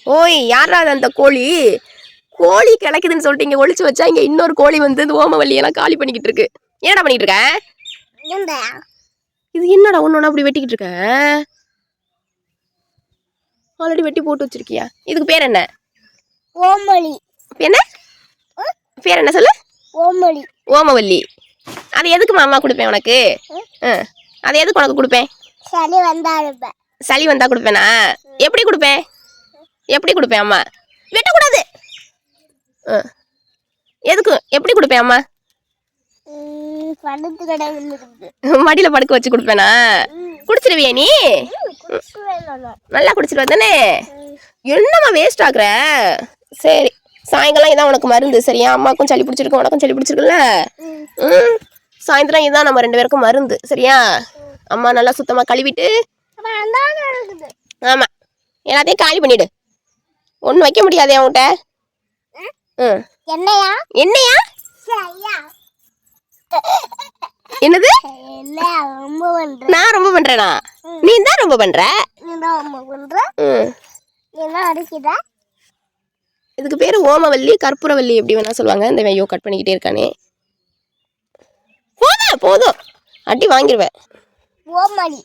ஓய் யாரா அந்த கோழி கோழி கிடக்குதுன்னு சொல்லிட்டு இங்க ஒளிச்சு வச்சா இங்க இன்னொரு கோழி வந்து இந்த ஓமவல்லியெல்லாம் காலி பண்ணிக்கிட்டு இருக்கு. என்னடா பண்ணிட்டு இருக்க? இது என்னடா ஒன்னொன்னு அப்படி வெட்டிக்கிட்டு இருக்க? ஆல்ரெடி வெட்டி போட்டு வச்சிருக்கியா? இதுக்கு பேர் என்ன? ஓமவல்லி. என்ன பேர் என்ன சொல்லு? ஓமவல்லி. ஓமவல்லி. அது எதுக்கு மாமா கொடுப்பேன் உனக்கு? அது எதுக்கு உனக்கு கொடுப்பேன்? சளி வந்தா கொடுப்பேன். சளி வந்தா கொடுப்பேனா? எப்படி கொடுப்பேன்? எப்படி கொடுப்பேன் அம்மா? வெட்டக்கூடாது. எதுக்கு எப்படி கொடுப்பேன் அம்மா? மடியில படுக்க வச்சு கொடுப்பேனா? குடிச்சிருவியா நீ? நல்லா குடிச்சிருவ தானே? என்னம்மா வேஸ்ட் ஆகுற? சரி சாயங்காலம் இதான் உனக்கு மருந்து. சரியா? அம்மாக்கும் சளி பிடிச்சிருக்கு, உனக்கும் சளி பிடிச்சிருக்குல்ல. சாயந்தரம் இதான் நம்ம 2 பேருக்கும் மருந்து. சரியா? அம்மா நல்லா சுத்தமா கழுவிட்டு ஆமா எல்லாத்தையும் காலி பண்ணிடு. ஒன்றும் வைக்க முடியாதே அவன்கிட்ட. என்னையா? என்னையா? என்னது? நான் ரொம்ப பண்றேனா? நீ தான் ரொம்ப பண்ற. இதுக்கு பேரு ஓமவல்லி, கற்பூரவல்லி எப்படி வேணா சொல்லுவாங்க. இந்த ஐயோ கட் பண்ணிக்கிட்டே இருக்கானே. போதும் போதும் அடி வாங்கிடுவேன். ஓமவல்லி.